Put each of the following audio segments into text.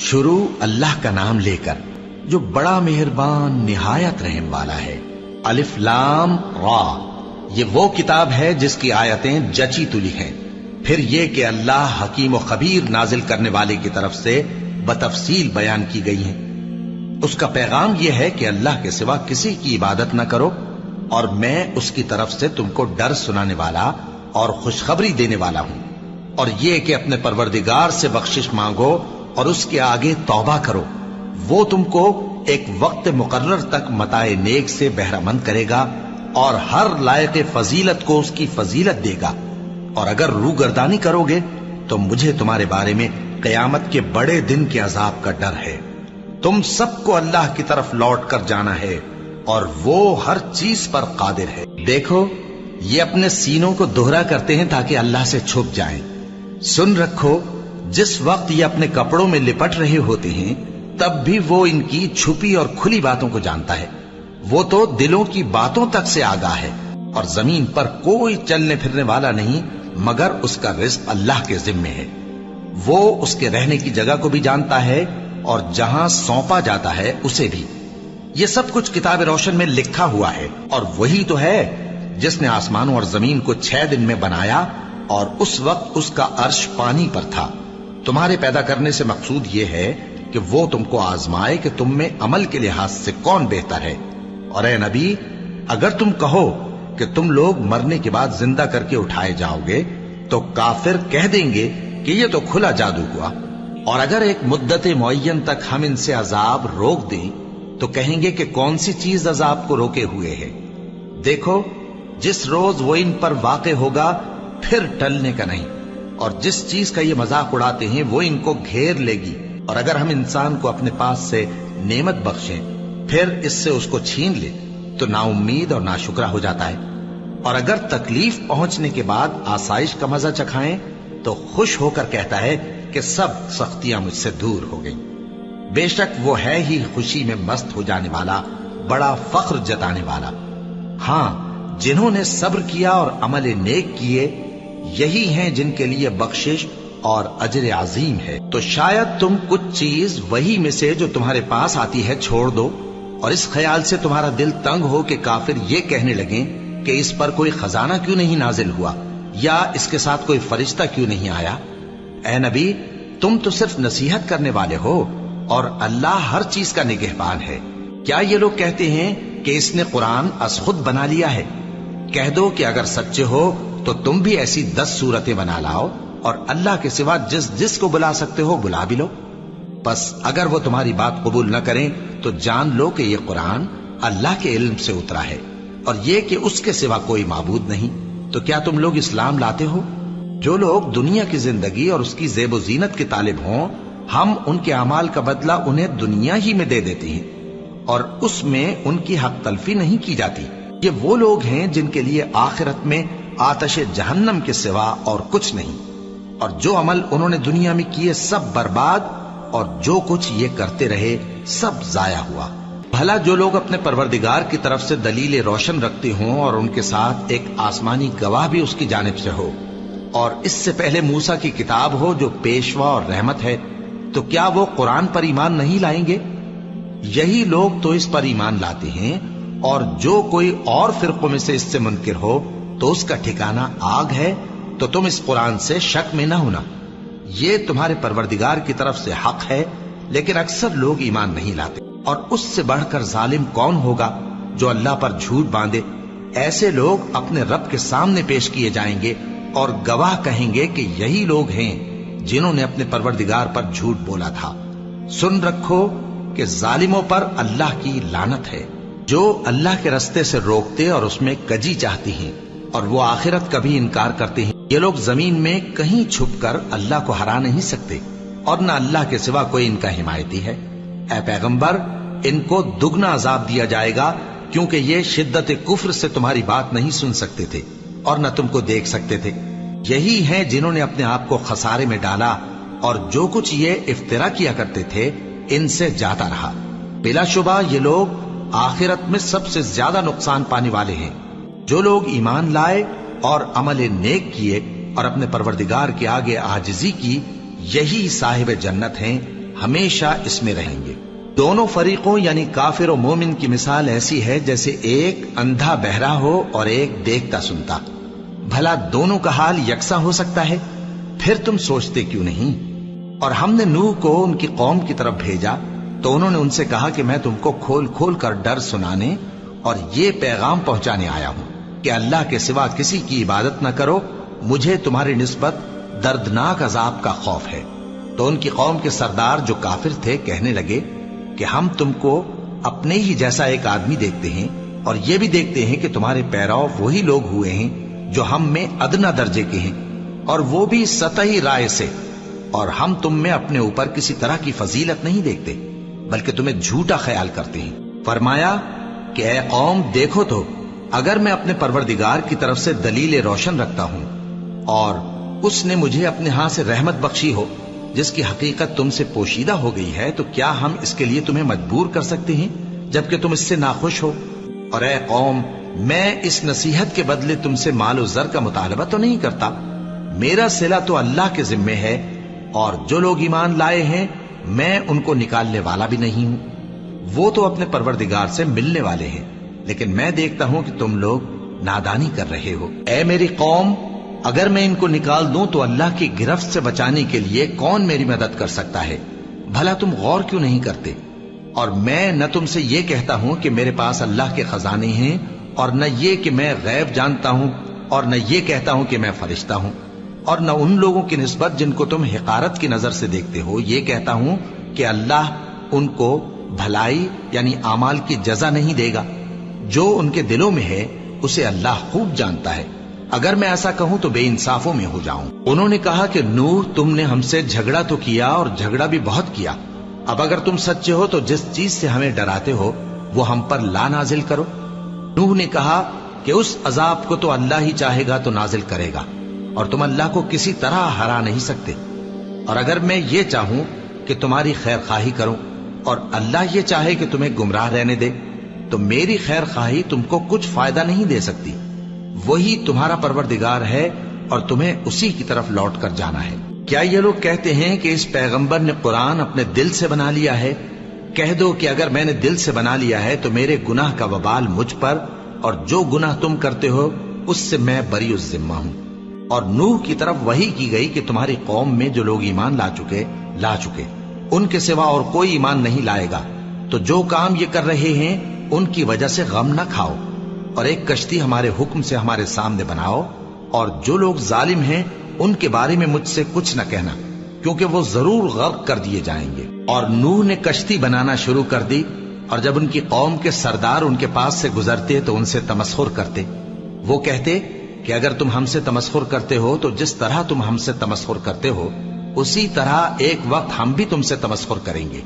شروع اللہ کا نام لے کر جو بڑا مہربان نہایت رحم والا ہے۔ الف لام را، یہ وہ کتاب ہے جس کی آیتیں جچی تلی ہیں۔ پھر یہ کہ اللہ حکیم و خبیر نازل کرنے والے کی طرف سے بتفصیل بیان کی گئی ہیں۔ اس کا پیغام یہ ہے کہ اللہ کے سوا کسی کی عبادت نہ کرو، اور میں اس کی طرف سے تم کو ڈر سنانے والا اور خوشخبری دینے والا ہوں، اور یہ کہ اپنے پروردگار سے بخشش مانگو اور اس کے آگے توبہ کرو، وہ تم کو ایک وقت مقرر تک متاع نیک سے بہرہ مند کرے گا اور ہر لائق فضیلت کو اس کی فضیلت دے گا، اور اگر روگردانی کرو گے تو مجھے تمہارے بارے میں قیامت کے بڑے دن کے عذاب کا ڈر ہے۔ تم سب کو اللہ کی طرف لوٹ کر جانا ہے اور وہ ہر چیز پر قادر ہے۔ دیکھو یہ اپنے سینوں کو دوہرا کرتے ہیں تاکہ اللہ سے چھپ جائیں۔ سن رکھو جس وقت یہ اپنے کپڑوں میں لپٹ رہے ہوتے ہیں تب بھی وہ ان کی چھپی اور کھلی باتوں کو جانتا ہے۔ وہ تو دلوں کی باتوں تک سے آگاہ ہے، اور زمین پر کوئی چلنے پھرنے والا نہیں مگر اس کا رزق اللہ کے ذمے ہے۔ وہ اس کے رہنے کی جگہ کو بھی جانتا ہے اور جہاں سونپا جاتا ہے اسے بھی۔ یہ سب کچھ کتاب روشن میں لکھا ہوا ہے، اور وہی تو ہے جس نے آسمانوں اور زمین کو 6 دن میں بنایا، اور اس وقت اس کا عرش پانی پر تھا۔ تمہارے پیدا کرنے سے مقصود یہ ہے کہ وہ تم کو آزمائے کہ تم میں عمل کے لحاظ سے کون بہتر ہے۔ اور اے نبی، اگر تم کہو کہ تم لوگ مرنے کے بعد زندہ کر کے اٹھائے جاؤ گے تو کافر کہہ دیں گے کہ یہ تو کھلا جادو ہوا، اور اگر ایک مدت معین تک ہم ان سے عذاب روک دیں تو کہیں گے کہ کون سی چیز عذاب کو روکے ہوئے ہے۔ دیکھو جس روز وہ ان پر واقع ہوگا پھر ٹلنے کا نہیں، اور جس چیز کا یہ مذاق اڑاتے ہیں وہ ان کو گھیر لے گی، اور اگر ہم انسان کو اپنے پاس سے نعمت بخشیں پھر اس سے اس کو چھین لے تو نا امید اور ناشکرا ہو جاتا ہے، اور اگر تکلیف پہنچنے کے بعد آسائش کا مزہ چکھائیں تو خوش ہو کر کہتا ہے کہ سب سختیاں مجھ سے دور ہو گئیں۔ بے شک وہ ہے ہی خوشی میں مست ہو جانے والا، بڑا فخر جتانے والا۔ ہاں، جنہوں نے صبر کیا اور عمل نیک کیے یہی ہیں جن کے لیے بخشش اور اجر عظیم ہے۔ تو شاید تم کچھ چیز وہی میں سے جو تمہارے پاس آتی ہے چھوڑ دو، اور اس خیال سے تمہارا دل تنگ ہو کہ کافر یہ کہنے لگیں کہ اس پر کوئی خزانہ کیوں نہیں نازل ہوا، یا اس کے ساتھ کوئی فرشتہ کیوں نہیں آیا۔ اے نبی، تم تو صرف نصیحت کرنے والے ہو، اور اللہ ہر چیز کا نگہبان ہے۔ کیا یہ لوگ کہتے ہیں کہ اس نے قرآن از خود بنا لیا ہے؟ کہہ دو کہ اگر سچے ہو تو تم بھی ایسی 10 صورتیں بنا لاؤ، اور اللہ کے سوا جس جس کو بلا سکتے ہو بلا بھی لو۔ بس اگر وہ تمہاری بات قبول نہ کریں تو جان لو کہ یہ قرآن اللہ کے علم سے اترا ہے، اور یہ کہ اس کے سوا کوئی معبود نہیں۔ تو کیا تم لوگ اسلام لاتے ہو؟ جو لوگ دنیا کی زندگی اور اس کی زیب و زینت کے طالب ہوں، ہم ان کے اعمال کا بدلہ انہیں دنیا ہی میں دے دیتے ہیں، اور اس میں ان کی حق تلفی نہیں کی جاتی۔ یہ وہ لوگ ہیں جن کے لیے آخرت میں آتش جہنم کے سوا اور کچھ نہیں، اور جو عمل انہوں نے دنیا میں کیے سب برباد، اور جو کچھ یہ کرتے رہے سب ضائع ہوا۔ بھلا جو لوگ اپنے پروردگار کی طرف سے دلیل روشن رکھتے ہوں اور ان کے ساتھ ایک آسمانی گواہ بھی اس کی جانب سے ہو، اور اس سے پہلے موسیٰ کی کتاب ہو جو پیشوا اور رحمت ہے، تو کیا وہ قرآن پر ایمان نہیں لائیں گے؟ یہی لوگ تو اس پر ایمان لاتے ہیں، اور جو کوئی اور فرقوں میں سے اس سے منکر ہو تو اس کا ٹھکانہ آگ ہے۔ تو تم اس قرآن سے شک میں نہ ہونا، یہ تمہارے پروردگار کی طرف سے حق ہے، لیکن اکثر لوگ ایمان نہیں لاتے۔ اور اس سے بڑھ کر ظالم کون ہوگا جو اللہ پر جھوٹ باندھے؟ ایسے لوگ اپنے رب کے سامنے پیش کیے جائیں گے اور گواہ کہیں گے کہ یہی لوگ ہیں جنہوں نے اپنے پروردگار پر جھوٹ بولا تھا۔ سن رکھو کہ ظالموں پر اللہ کی لعنت ہے، جو اللہ کے رستے سے روکتے اور اس میں کجی چاہتی ہیں، اور وہ آخرت کا بھی انکار کرتے ہیں۔ یہ لوگ زمین میں کہیں چھپ کر اللہ کو ہرا نہیں سکتے، اور نہ اللہ کے سوا کوئی ان کا حمایتی ہے۔ اے پیغمبر، ان کو دگنا عذاب دیا جائے گا، کیونکہ یہ شدت کفر سے تمہاری بات نہیں سن سکتے تھے اور نہ تم کو دیکھ سکتے تھے۔ یہی ہیں جنہوں نے اپنے آپ کو خسارے میں ڈالا، اور جو کچھ یہ افترا کیا کرتے تھے ان سے جاتا رہا۔ بلا شبہ یہ لوگ آخرت میں سب سے زیادہ نقصان پانے والے ہیں۔ جو لوگ ایمان لائے اور عمل نیک کیے اور اپنے پروردگار کے آگے عاجزی کی، یہی صاحب جنت ہیں، ہمیشہ اس میں رہیں گے۔ دونوں فریقوں یعنی کافر و مومن کی مثال ایسی ہے جیسے ایک اندھا بہرا ہو اور ایک دیکھتا سنتا۔ بھلا دونوں کا حال یکساں ہو سکتا ہے؟ پھر تم سوچتے کیوں نہیں؟ اور ہم نے نوح کو ان کی قوم کی طرف بھیجا تو انہوں نے ان سے کہا کہ میں تم کو کھول کھول کر ڈر سنانے اور یہ پیغام پہنچانے آیا ہوں کہ اللہ کے سوا کسی کی عبادت نہ کرو، مجھے تمہاری نسبت دردناک عذاب کا خوف ہے۔ تو ان کی قوم کے سردار جو کافر تھے کہنے لگے کہ ہم تم کو اپنے ہی جیسا ایک آدمی دیکھتے ہیں اور یہ بھی دیکھتے ہیں کہ تمہارے پیرو وہی لوگ ہوئے ہیں جو ہم میں ادنا درجے کے ہیں، اور وہ بھی سطحی رائے سے، اور ہم تم میں اپنے اوپر کسی طرح کی فضیلت نہیں دیکھتے بلکہ تمہیں جھوٹا خیال کرتے ہیں۔ فرمایا کہ اے قوم دیکھو تو، اگر میں اپنے پروردگار کی طرف سے دلیل روشن رکھتا ہوں اور اس نے مجھے اپنے ہاں سے رحمت بخشی ہو جس کی حقیقت تم سے پوشیدہ ہو گئی ہے، تو کیا ہم اس کے لیے تمہیں مجبور کر سکتے ہیں جبکہ تم اس سے ناخوش ہو؟ اور اے قوم، میں اس نصیحت کے بدلے تم سے مال و زر کا مطالبہ تو نہیں کرتا، میرا صلہ تو اللہ کے ذمے ہے، اور جو لوگ ایمان لائے ہیں میں ان کو نکالنے والا بھی نہیں ہوں، وہ تو اپنے پروردگار سے ملنے والے ہیں، لیکن میں دیکھتا ہوں کہ تم لوگ نادانی کر رہے ہو۔ اے میری قوم، اگر میں ان کو نکال دوں تو اللہ کی گرفت سے بچانے کے لیے کون میری مدد کر سکتا ہے؟ بھلا تم غور کیوں نہیں کرتے؟ اور میں نہ تم سے یہ کہتا ہوں کہ میرے پاس اللہ کے خزانے ہیں، اور نہ یہ کہ میں غیب جانتا ہوں، اور نہ یہ کہتا ہوں کہ میں فرشتہ ہوں، اور نہ ان لوگوں کی نسبت جن کو تم حقارت کی نظر سے دیکھتے ہو یہ کہتا ہوں کہ اللہ ان کو بھلائی یعنی اعمال کی جزا نہیں دے گا۔ جو ان کے دلوں میں ہے اسے اللہ خوب جانتا ہے، اگر میں ایسا کہوں تو بے انصافوں میں ہو جاؤں۔ انہوں نے کہا کہ نوح، تم نے ہم سے جھگڑا تو کیا اور جھگڑا بھی بہت کیا، اب اگر تم سچے ہو تو جس چیز سے ہمیں ڈراتے ہو وہ ہم پر لا نازل کرو۔ نوح نے کہا کہ اس عذاب کو تو اللہ ہی چاہے گا تو نازل کرے گا، اور تم اللہ کو کسی طرح ہرا نہیں سکتے، اور اگر میں یہ چاہوں کہ تمہاری خیر خواہی کروں اور اللہ یہ چاہے کہ تمہیں گمراہ رہنے دے تو میری خیر خواہی تم کو کچھ فائدہ نہیں دے سکتی۔ وہی تمہارا پروردگار ہے اور تمہیں اسی کی طرف لوٹ کر جانا ہے۔ کیا یہ لوگ کہتے ہیں کہ اس پیغمبر نے قرآن اپنے دل سے بنا لیا ہے؟ کہہ دو کہ اگر میں نے دل سے بنا لیا ہے تو میرے گناہ کا وبال مجھ پر، اور جو گناہ تم کرتے ہو اس سے میں بری الذمہ ہوں۔ اور نوح کی طرف وحی کی گئی کہ تمہاری قوم میں جو لوگ ایمان لا چکے ان کے سوا اور کوئی ایمان نہیں لائے گا، تو جو کام یہ کر رہے ہیں ان کی وجہ سے غم نہ کھاؤ، اور ایک کشتی ہمارے حکم سے ہمارے سامنے بناؤ، اور جو لوگ ظالم ہیں ان کے بارے میں مجھ سے کچھ نہ کہنا، کیونکہ وہ ضرور غرق کر دیے جائیں گے۔ اور نوح نے کشتی بنانا شروع کر دی، اور جب ان کی قوم کے سردار ان کے پاس سے گزرتے تو ان سے تمسخر کرتے۔ وہ کہتے کہ اگر تم ہم سے تمسخر کرتے ہو تو جس طرح تم ہم سے تمسخر کرتے ہو اسی طرح ایک وقت ہم بھی تم سے تمسخر کریں گے،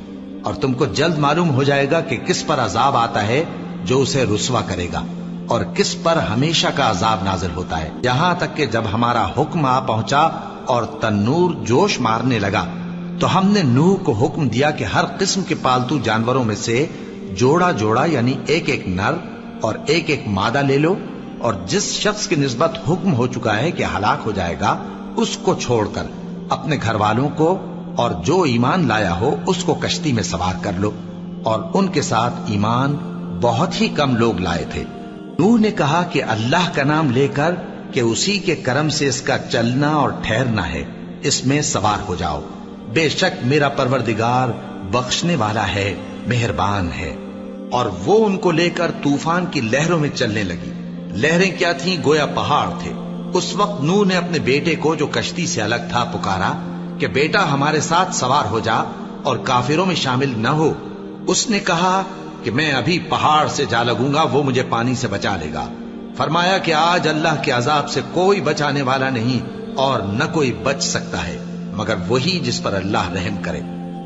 اور تم کو جلد معلوم ہو جائے گا کہ کس پر عذاب آتا ہے جو اسے رسوا کرے گا، اور کس پر ہمیشہ کا عذاب نازل ہوتا ہے، یہاں تک کہ جب ہمارا حکم آ پہنچا اور تنور جوش مارنے لگا تو ہم نے نوح کو حکم دیا کہ ہر قسم کے پالتو جانوروں میں سے جوڑا جوڑا یعنی ایک ایک نر اور ایک ایک مادہ لے لو، اور جس شخص کی نسبت حکم ہو چکا ہے کہ ہلاک ہو جائے گا اس کو چھوڑ کر اپنے گھر والوں کو اور جو ایمان لایا ہو اس کو کشتی میں سوار کر لو، اور ان کے ساتھ ایمان بہت ہی کم لوگ لائے تھے۔ نوح نے کہا کہ اللہ کا نام لے کر کہ اسی کے کرم سے اس کا چلنا اور ٹھہرنا ہے، اس میں سوار ہو جاؤ، بے شک میرا پروردگار بخشنے والا ہے، مہربان ہے۔ اور وہ ان کو لے کر طوفان کی لہروں میں چلنے لگی۔ لہریں کیا تھیں؟ گویا پہاڑ تھے۔ اس وقت نوح نے اپنے بیٹے کو جو کشتی سے الگ تھا پکارا کہ بیٹا ہمارے ساتھ سوار ہو جا اور کافروں میں شامل نہ ہو۔ اس نے کہا کہ میں ابھی پہاڑ سے جا لگوں گا، وہ مجھے پانی سے بچا لے گا۔ فرمایا کہ آج اللہ کے عذاب سے کوئی بچانے والا نہیں اور نہ کوئی بچ سکتا ہے مگر وہی جس پر اللہ رحم کرے۔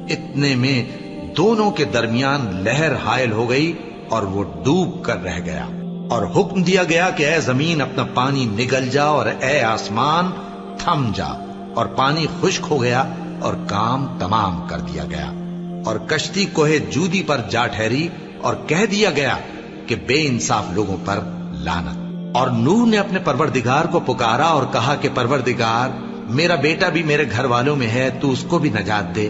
اتنے میں دونوں کے درمیان لہر حائل ہو گئی اور وہ ڈوب کر رہ گیا، اور حکم دیا گیا کہ اے زمین اپنا پانی نگل جا اور اے آسمان تھم جا، اور پانی خشک ہو گیا اور کام تمام کر دیا گیا، اور کشتی کوہ جودی پر جا ٹھہری، اور کہہ دیا گیا کہ بے انصاف لوگوں پر لعنت۔ اور نوح نے اپنے پروردگار کو پکارا اور کہا کہ پروردگار، میرا بیٹا بھی میرے گھر والوں میں ہے، تو اس کو بھی نجات دے،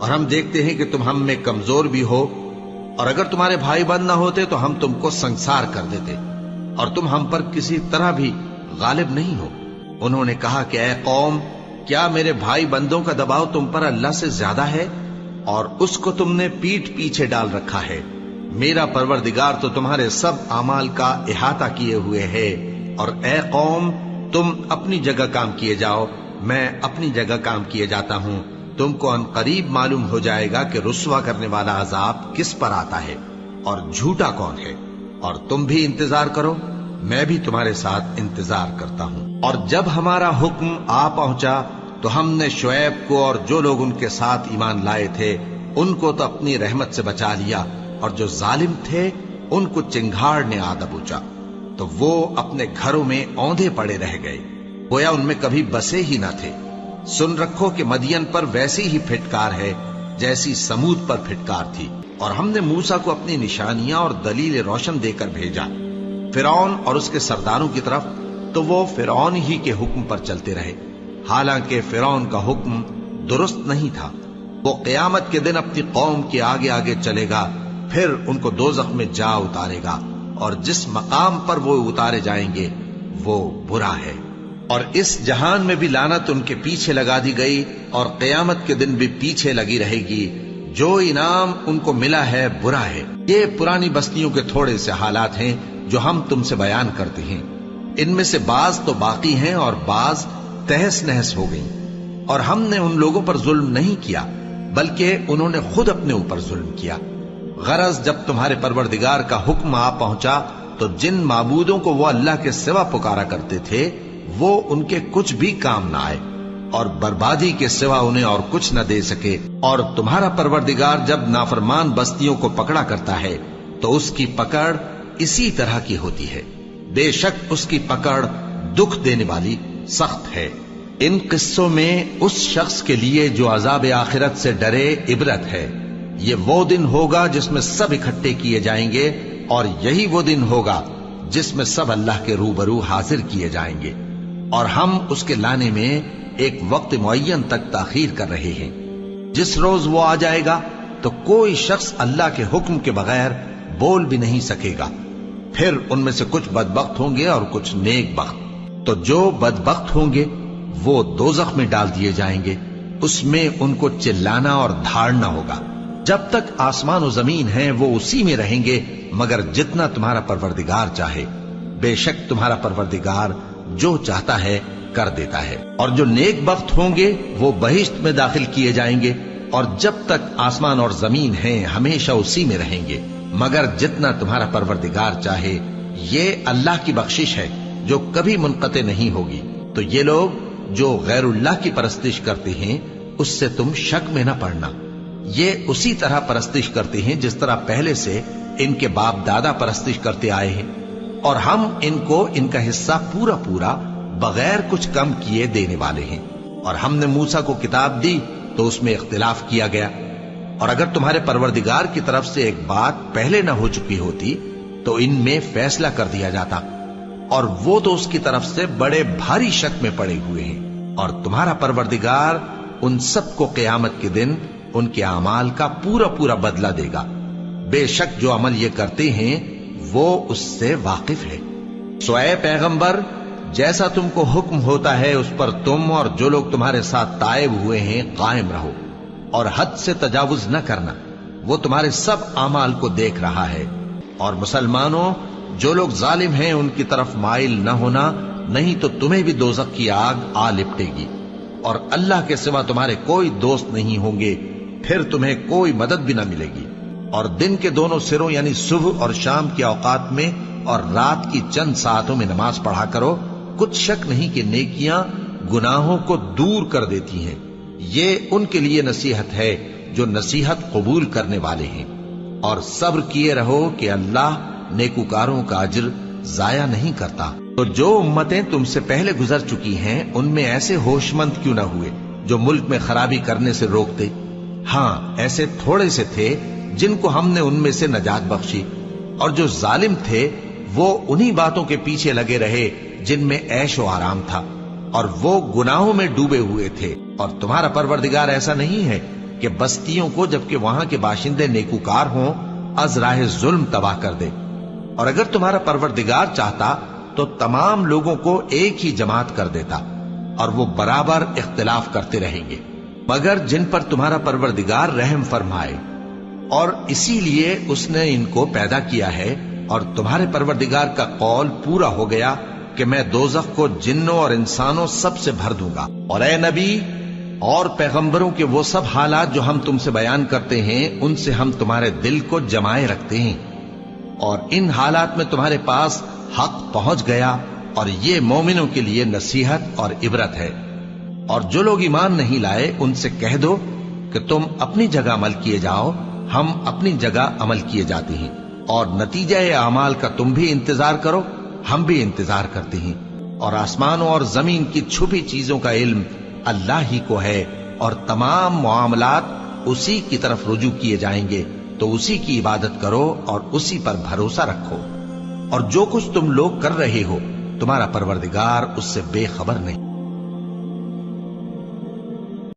اور ہم دیکھتے ہیں کہ تم ہم میں کمزور بھی ہو، اور اگر تمہارے بھائی بند نہ ہوتے تو ہم تم کو سنسار کر دیتے، اور تم ہم پر کسی طرح بھی غالب نہیں ہو۔ انہوں نے کہا کہ اے قوم، کیا میرے بھائی بندوں کا دباؤ تم پر اللہ سے زیادہ ہے، اور اس کو تم نے پیٹھ پیچھے ڈال رکھا ہے؟ میرا پروردگار تو تمہارے سب اعمال کا احاطہ کیے ہوئے ہے۔ اور اے قوم، تم اپنی جگہ کام کیے جاؤ، میں اپنی جگہ کام کیے جاتا ہوں۔ تم کو ان قریب معلوم ہو جائے گا کہ رسوا کرنے والا عذاب کس پر آتا ہے اور جھوٹا کون ہے، اور تم بھی انتظار کرو، میں بھی تمہارے ساتھ انتظار کرتا ہوں۔ اور جب ہمارا حکم آ پہنچا تو ہم نے شعیب کو اور جو لوگ ان کے ساتھ ایمان لائے تھے ان کو تو اپنی رحمت سے بچا لیا، اور جو ظالم تھے ان کو چنگھاڑ نے آ دبوچا، تو وہ اپنے گھروں میں اوندھے پڑے رہ گئے، گویا ان میں کبھی بسے ہی نہ تھے۔ سن رکھو کہ مدین پر ویسی ہی پھٹکار ہے جیسی سمود پر پھٹکار تھی، اور ہم نے موسیٰ کو اپنی نشانیاں اور دلیل روشن دے کر بھیجا فرعون اور اس کے سرداروں کی طرف، تو وہ فرعون ہی کے حکم پر چلتے رہے، حالانکہ فرعون کا حکم درست نہیں تھا۔ وہ قیامت کے دن اپنی قوم کے آگے آگے چلے گا، پھر ان کو دوزخ میں جا اتارے گا، اور جس مقام پر وہ اتارے جائیں گے وہ برا ہے۔ اور اس جہان میں بھی لعنت ان کے پیچھے لگا دی گئی، اور قیامت کے دن بھی پیچھے لگی رہے گی۔ جو انعام ان کو ملا ہے برا ہے۔ یہ پرانی بستیوں کے تھوڑے سے حالات ہیں جو ہم تم سے بیان کرتے ہیں، ان میں سے بعض تو باقی ہیں اور بعض تہس نہس ہو گئیں۔ اور ہم نے ان لوگوں پر ظلم نہیں کیا بلکہ انہوں نے خود اپنے اوپر ظلم کیا۔ غرض جب تمہارے پروردگار کا حکم آ پہنچا تو جن معبودوں کو وہ اللہ کے سوا پکارا کرتے تھے وہ ان کے کچھ بھی کام نہ آئے، اور بربادی کے سوا انہیں اور کچھ نہ دے سکے۔ اور تمہارا پروردگار جب نافرمان بستیوں کو پکڑا کرتا ہے تو اس کی پکڑ اسی طرح کی ہوتی ہے، بے شک اس کی پکڑ دکھ دینے والی سخت ہے۔ ان قصوں میں اس شخص کے لیے جو عذاب آخرت سے ڈرے عبرت ہے۔ یہ وہ دن ہوگا جس میں سب اکٹھے کیے جائیں گے، اور یہی وہ دن ہوگا جس میں سب اللہ کے روبرو حاضر کیے جائیں گے، اور ہم اس کے لانے میں ایک وقت معین تک تاخیر کر رہے ہیں۔ جس روز وہ آ جائے گا تو کوئی شخص اللہ کے حکم کے بغیر بول بھی نہیں سکے گا۔ پھر ان میں سے کچھ بدبخت ہوں گے اور کچھ نیک بخت۔ تو جو بدبخت ہوں گے وہ دوزخ میں ڈال دیے جائیں گے، اس میں ان کو چلانا اور دھاڑنا ہوگا۔ جب تک آسمان و زمین ہیں وہ اسی میں رہیں گے مگر جتنا تمہارا پروردگار چاہے۔ بے شک تمہارا پروردگار جو چاہتا ہے کر دیتا ہے۔ اور جو نیک بخت ہوں گے وہ بہشت میں داخل کیے جائیں گے، اور جب تک آسمان اور زمین ہیں ہمیشہ اسی میں رہیں گے مگر جتنا تمہارا پروردگار چاہے۔ یہ اللہ کی بخشش ہے جو کبھی منقطع نہیں ہوگی۔ تو یہ لوگ جو غیر اللہ کی پرستش کرتے ہیں اس سے تم شک میں نہ پڑنا، یہ اسی طرح پرستش کرتے ہیں جس طرح پہلے سے ان کے باپ دادا پرستش کرتے آئے ہیں، اور ہم ان کو ان کا حصہ پورا پورا بغیر کچھ کم کیے دینے والے ہیں۔ اور ہم نے موسیٰ کو کتاب دی تو اس میں اختلاف کیا گیا، اور اگر تمہارے پروردگار کی طرف سے ایک بات پہلے نہ ہو چکی ہوتی تو ان میں فیصلہ کر دیا جاتا، اور وہ تو اس کی طرف سے بڑے بھاری شک میں پڑے ہوئے ہیں۔ اور تمہارا پروردگار ان سب کو قیامت کے دن ان کے اعمال کا پورا پورا بدلہ دے گا، بے شک جو عمل یہ کرتے ہیں وہ اس سے واقف ہے۔ سو اے پیغمبر، جیسا تم کو حکم ہوتا ہے اس پر تم اور جو لوگ تمہارے ساتھ تائب ہوئے ہیں قائم رہو، اور حد سے تجاوز نہ کرنا، وہ تمہارے سب اعمال کو دیکھ رہا ہے۔ اور مسلمانوں، جو لوگ ظالم ہیں ان کی طرف مائل نہ ہونا، نہیں تو تمہیں بھی دوزخ کی آگ آ لپٹے گی، اور اللہ کے سوا تمہارے کوئی دوست نہیں ہوں گے، پھر تمہیں کوئی مدد بھی نہ ملے گی۔ اور دن کے دونوں سروں یعنی صبح اور شام کے اوقات میں اور رات کی چند ساعتوں میں نماز پڑھا کرو، کچھ شک نہیں کہ نیکیاں گناہوں کو دور کر دیتی ہیں۔ یہ ان کے لیے نصیحت ہے جو نصیحت قبول کرنے والے ہیں۔ اور صبر کیے رہو کہ اللہ نیکوکاروں کا اجر ضائع نہیں کرتا۔ تو جو امتیں تم سے پہلے گزر چکی ہیں ان میں ایسے ہوش مند کیوں نہ ہوئے جو ملک میں خرابی کرنے سے روکتے؟ ہاں، ایسے تھوڑے سے تھے جن کو ہم نے ان میں سے نجات بخشی، اور جو ظالم تھے وہ انہی باتوں کے پیچھے لگے رہے جن میں عیش و آرام تھا، اور وہ گناہوں میں ڈوبے ہوئے تھے۔ اور تمہارا پروردگار ایسا نہیں ہے کہ بستیوں کو جبکہ وہاں کے باشندے نیکوکار ہوں از راہ ظلم تباہ کر دے، اور اگر تمہارا پروردگار چاہتا تو تمام لوگوں کو ایک ہی جماعت کر دیتا، اور وہ برابر اختلاف کرتے رہیں گے، مگر جن پر تمہارا پروردگار رحم فرمائے، اور اسی لیے اس نے ان کو پیدا کیا ہے، اور تمہارے پروردگار کا قول پورا ہو گیا کہ میں دوزخ کو جنوں اور انسانوں سب سے بھر دوں گا۔ اور اے نبی اور پیغمبروں کے وہ سب حالات جو ہم تم سے بیان کرتے ہیں، ان سے ہم تمہارے دل کو جمائے رکھتے ہیں، اور ان حالات میں تمہارے پاس حق پہنچ گیا، اور یہ مومنوں کے لیے نصیحت اور عبرت ہے۔ اور جو لوگ ایمان نہیں لائے ان سے کہہ دو کہ تم اپنی جگہ عمل کیے جاؤ، ہم اپنی جگہ عمل کیے جاتے ہیں، اور نتیجہ اعمال کا تم بھی انتظار کرو، ہم بھی انتظار کرتے ہیں، اور آسمانوں اور زمین کی چھپی چیزوں کا علم اللہ ہی کو ہے، اور تمام معاملات اسی کی طرف رجوع کیے جائیں گے، تو اسی کی عبادت کرو اور اسی پر بھروسہ رکھو، اور جو کچھ تم لوگ کر رہے ہو تمہارا پروردگار اس سے بے خبر نہیں۔